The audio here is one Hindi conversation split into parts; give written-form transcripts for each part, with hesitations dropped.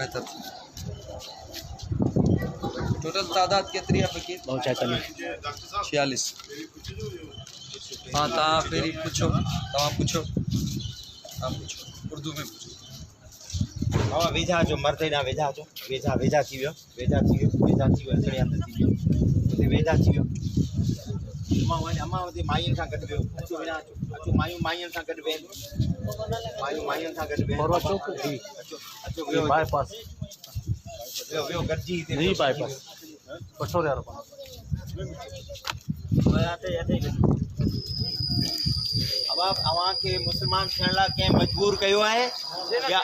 बेहतर। टोटल तादाद केतरी है फ़कीर? 46। हाँ तव्हां पहिरीं पूछो, तव्हां पूछो, तव्हां पूछो, उर्दू में पूछो। हाँ वेझा अचो, मर्द हेॾां वेझा अचो, वेझा वेझा थी वियो, वेझा थी वियो, वेझा थी वियो, हिकिड़े हंधि थी वियो, हुते वेझा थी वियो। अम्मा हुते माईअनि सां गॾु वियो, अचो विना अचो, अचो मायूं माईअनि सां गॾु वेहनि, मायूं माईअनि सां गॾु वेहनि। अचो अचो वियो बाईपास, वियो वियो गॾिजी हिते नहीं बाईपास पठोरे वारो अब अवां खे मुस्लमान थियण लाइ कंहिं मजबूर कयो आहे या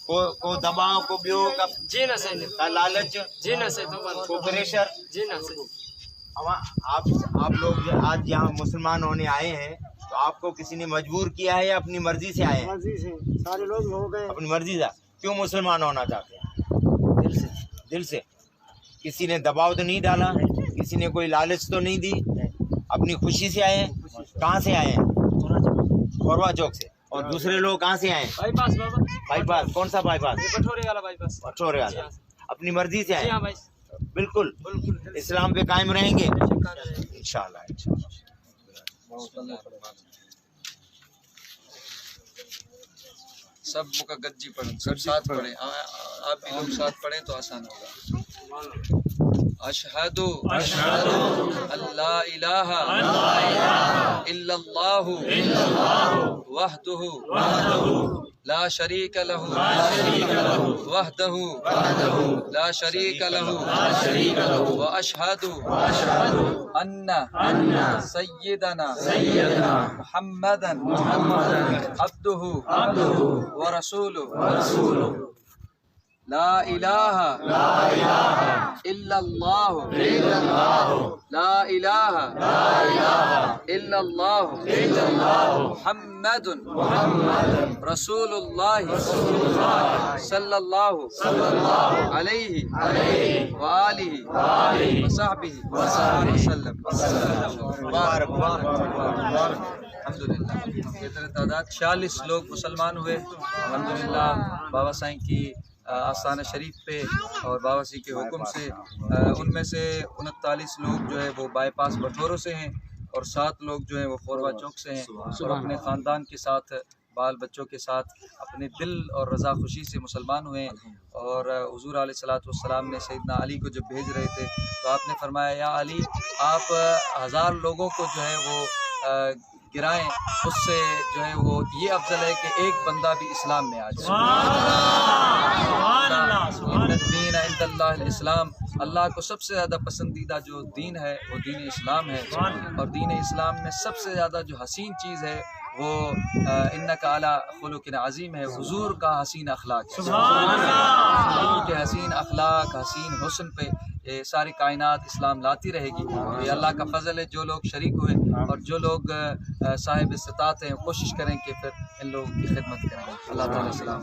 को दबाव, को ॿियो का लालच, को प्रेशर? आप लोग आज यहाँ मुसलमान होने आए हैं तो आपको किसी ने मजबूर किया है या अपनी मर्जी से आए हैं? मर्जी से, सारे लोग हो गए अपनी मर्जी से। क्यों मुसलमान होना चाहते हैं? दिल से, दिल से। किसी ने दबाव तो नहीं डाला, किसी ने कोई लालच तो नहीं दी, अपनी खुशी से आए हैं। कहाँ से आए हैं? खोरवा चौक से। और दूसरे लोग कहाँ से आए हैं? बाईपास बाबा। बाईपास? कौन सा बाईपास? पठोरे वाला बाईपास। पठोरे वाला। अपनी मर्जी से आए? हाँ भाई, बिल्कुल इस्लाम पे कायम रहेंगे इंशाल्लाह। सब मुकद्दजी पढ़ें, सब साथ पढ़ें, आप भी लोग साथ पढ़ें तो आसान होगा। अशहदु अल्ला इलाहा इल्लल्लाहु वहदहु ला शरीक लहु वहदहु ला शरीक लहु व अशहदु अन्ना सय्यदना मुहम्मदन अब्दुहु व रसूलुहु ला इलाहा इल्लल्लाहु ला इलाहा इल्लल्लाहु मुहम्मदुन रसूलुल्लाह सल्लल्लाहु अलैहि व आलिहि व सहबिहि वसल्लम। अल्हम्दुलिल्लाह इतने तादाद 46 लोग मुसलमान हुए अल्हम्दुलिल्लाह बाबा साईं की आस्थाना शरीफ पे और बाबा सी के हुक्म से। उनमें से 39 लोग जो है वो बाईपास बठोरों से हैं और 7 लोग जो हैं वो खोरवा चौक से हैं और अपने ख़ानदान के साथ, बाल बच्चों के साथ अपने दिल और रज़ा खुशी से मुसलमान हुए हैं। और हुज़ूर अलैहिस्सलाम ने सैयदना अली को जब भेज रहे थे तो आपने फरमाया या अली आप 1000 लोगों को जो है वो गिराएं, उससे जो है वो ये अफजल है कि एक बंदा भी इस्लाम में आ जाए। इस्लाम, अल्लाह को सबसे ज़्यादा पसंदीदा जो दीन है वो दीन इस्लाम है। और दीन इस्लाम में सबसे ज़्यादा जो हसीन चीज़ है वो इन्नका अला खुलुकिन अज़ीम है, हुजूर का हसीन अखलाक है। हुजूर के हसीन अखलाक, हसीन हुस्न पे ये सारी कायनात इस्लाम लाती रहेगी। ये अल्लाह का फ़ज़ल है। जो लोग शरीक हुए और जो लोग साहिब इस्तात हैं कोशिश करें कि फिर इन लोगों की खिदमत करें। अल्लाह ताला सलाम।